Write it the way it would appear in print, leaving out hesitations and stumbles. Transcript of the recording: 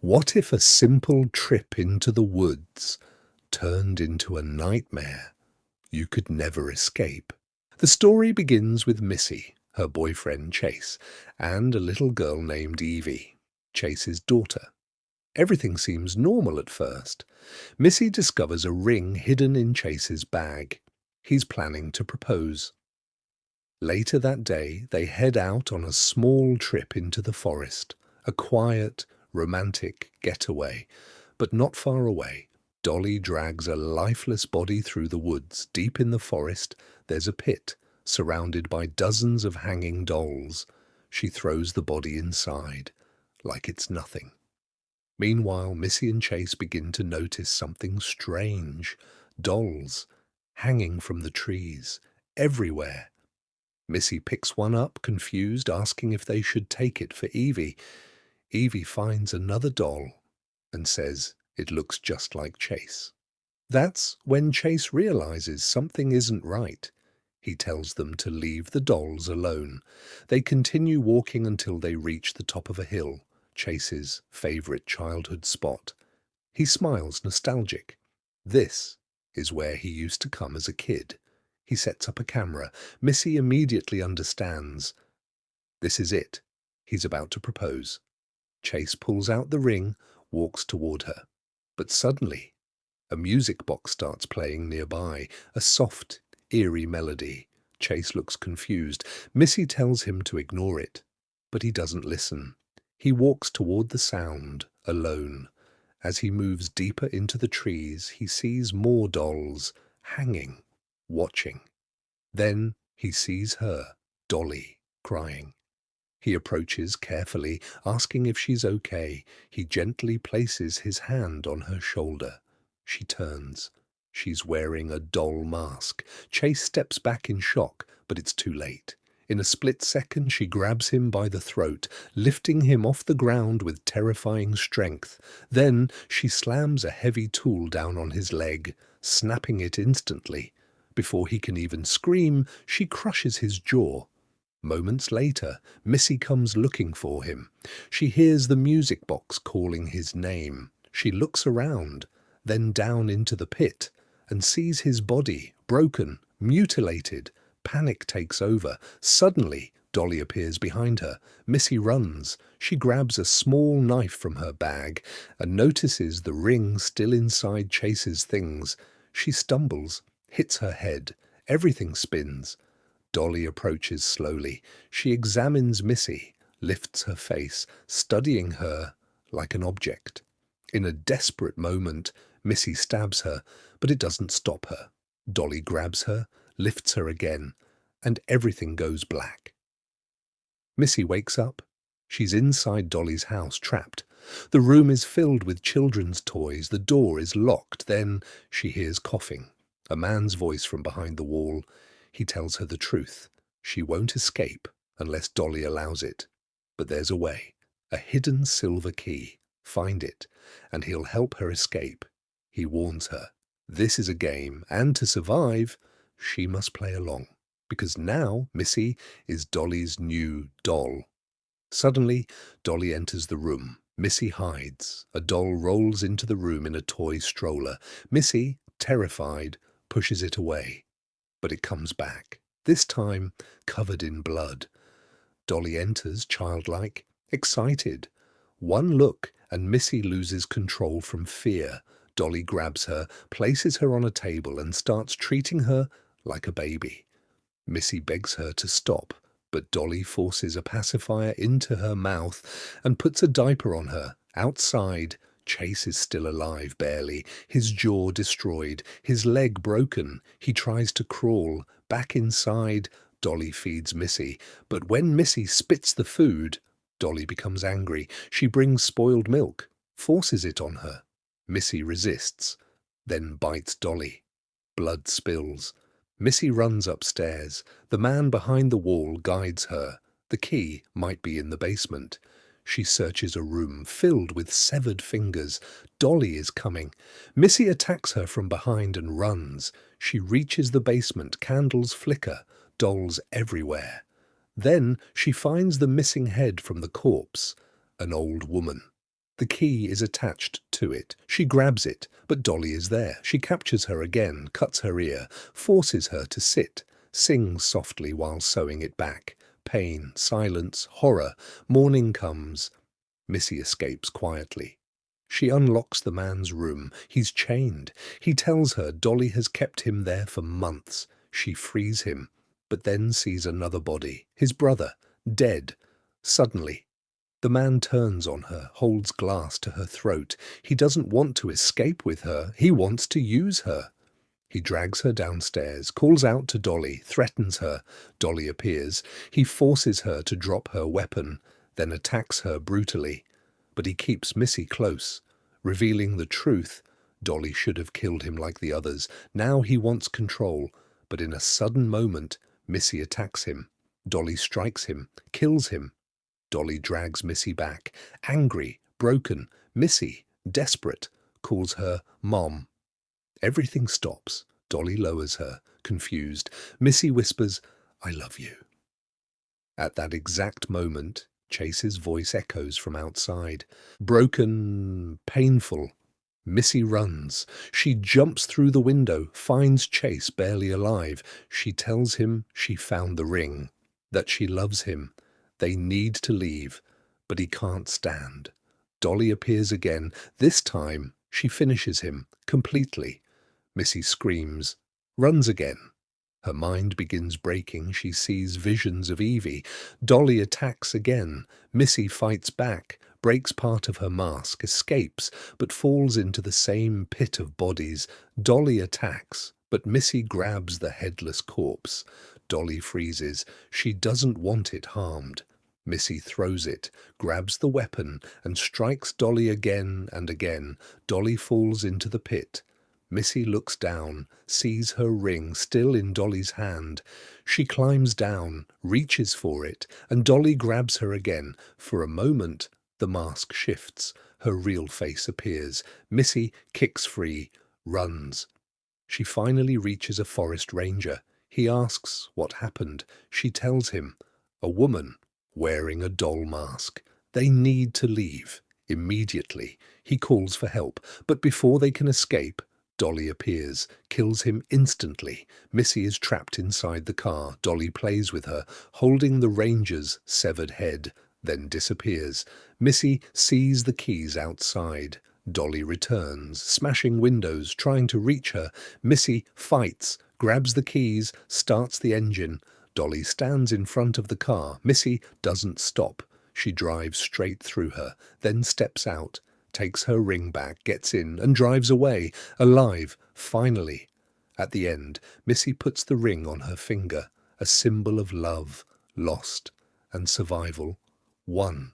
What if a simple trip into the woods turned into a nightmare you could never escape? The story begins with Missy, her boyfriend Chase, and a little girl named Evie, Chase's daughter. Everything seems normal at first. Missy discovers a ring hidden in Chase's bag. He's planning to propose. Later that day, they head out on a small trip into the forest, a quiet, romantic getaway. But not far away, Dolly drags a lifeless body through the woods. Deep in the forest, there's a pit, surrounded by dozens of hanging dolls. She throws the body inside, like it's nothing. Meanwhile, Missy and Chase begin to notice something strange. Dolls, hanging from the trees, everywhere. Missy picks one up, confused, asking if they should take it for Evie. Evie finds another doll and says it looks just like Chase. That's when Chase realizes something isn't right. He tells them to leave the dolls alone. They continue walking until they reach the top of a hill, Chase's favorite childhood spot. He smiles nostalgic. This is where he used to come as a kid. He sets up a camera. Missy immediately understands. This is it. He's about to propose. Chase pulls out the ring, walks toward her. But suddenly, a music box starts playing nearby, a soft, eerie melody. Chase looks confused. Missy tells him to ignore it, but he doesn't listen. He walks toward the sound, alone. As he moves deeper into the trees, he sees more dolls, hanging, watching. Then he sees her, Dolly, crying. He approaches carefully, asking if she's okay. He gently places his hand on her shoulder. She turns. She's wearing a doll mask. Chase steps back in shock, but it's too late. In a split second, she grabs him by the throat, lifting him off the ground with terrifying strength. Then she slams a heavy tool down on his leg, snapping it instantly. Before he can even scream, she crushes his jaw. Moments later, Missy comes looking for him. She hears the music box calling his name. She looks around, then down into the pit, and sees his body, broken, mutilated. Panic takes over. Suddenly, Dolly appears behind her. Missy runs. She grabs a small knife from her bag and notices the ring still inside Chase's things. She stumbles, hits her head. Everything spins. Dolly approaches slowly. She examines Missy, lifts her face, studying her like an object. In a desperate moment, Missy stabs her, but it doesn't stop her. Dolly grabs her, lifts her again, and everything goes black. Missy wakes up. She's inside Dolly's house, trapped. The room is filled with children's toys. The door is locked. Then she hears coughing. A man's voice from behind the wall. He tells her the truth. She won't escape unless Dolly allows it. But there's a way. A hidden silver key. Find it, and he'll help her escape. He warns her. This is a game, and to survive, she must play along. Because now Missy is Dolly's new doll. Suddenly, Dolly enters the room. Missy hides. A doll rolls into the room in a toy stroller. Missy, terrified, pushes it away. But it comes back, this time covered in blood. Dolly enters, childlike, excited. One look, and Missy loses control from fear. Dolly grabs her, places her on a table, and starts treating her like a baby. Missy begs her to stop, but Dolly forces a pacifier into her mouth and puts a diaper on her. Outside, Chase is still alive, barely, his jaw destroyed, his leg broken. He tries to crawl. Back inside, Dolly feeds Missy. But when Missy spits the food, Dolly becomes angry. She brings spoiled milk, forces it on her. Missy resists, then bites Dolly. Blood spills. Missy runs upstairs. The man behind the wall guides her. The key might be in the basement. She searches a room filled with severed fingers. Dolly is coming. Missy attacks her from behind and runs. She reaches the basement. Candles flicker. Dolls everywhere. Then she finds the missing head from the corpse. An old woman. The key is attached to it. She grabs it, but Dolly is there. She captures her again, cuts her ear, forces her to sit, sings softly while sewing it back. Pain, silence, horror. Morning comes. Missy escapes quietly. She unlocks the man's room. He's chained. He tells her Dolly has kept him there for months. She frees him, but then sees another body, his brother, dead. Suddenly, the man turns on her, holds glass to her throat. He doesn't want to escape with her. He wants to use her. He drags her downstairs, calls out to Dolly, threatens her. Dolly appears. He forces her to drop her weapon, then attacks her brutally. But he keeps Missy close, revealing the truth. Dolly should have killed him like the others. Now he wants control, but in a sudden moment, Missy attacks him. Dolly strikes him, kills him. Dolly drags Missy back, angry, broken. Missy, desperate, calls her Mom. Everything stops. Dolly lowers her, confused. Missy whispers, "I love you." At that exact moment, Chase's voice echoes from outside. Broken, painful. Missy runs. She jumps through the window, finds Chase barely alive. She tells him she found the ring, that she loves him. They need to leave, but he can't stand. Dolly appears again. This time, she finishes him completely. Missy screams, runs again. Her mind begins breaking. She sees visions of Evie. Dolly attacks again. Missy fights back, breaks part of her mask, escapes, but falls into the same pit of bodies. Dolly attacks, but Missy grabs the headless corpse. Dolly freezes. She doesn't want it harmed. Missy throws it, grabs the weapon, and strikes Dolly again and again. Dolly falls into the pit. Missy looks down, sees her ring still in Dolly's hand. She climbs down, reaches for it, and Dolly grabs her again. For a moment, the mask shifts. Her real face appears. Missy kicks free, runs. She finally reaches a forest ranger. He asks what happened. She tells him, a woman wearing a doll mask. They need to leave immediately. He calls for help, but before they can escape, Dolly appears, kills him instantly. Missy is trapped inside the car. Dolly plays with her, holding the ranger's severed head, then disappears. Missy sees the keys outside. Dolly returns, smashing windows, trying to reach her. Missy fights, grabs the keys, starts the engine. Dolly stands in front of the car. Missy doesn't stop. She drives straight through her, then steps out, takes her ring back, gets in, and drives away, alive, finally. At the end, Missy puts the ring on her finger, a symbol of love, lost, and survival, won.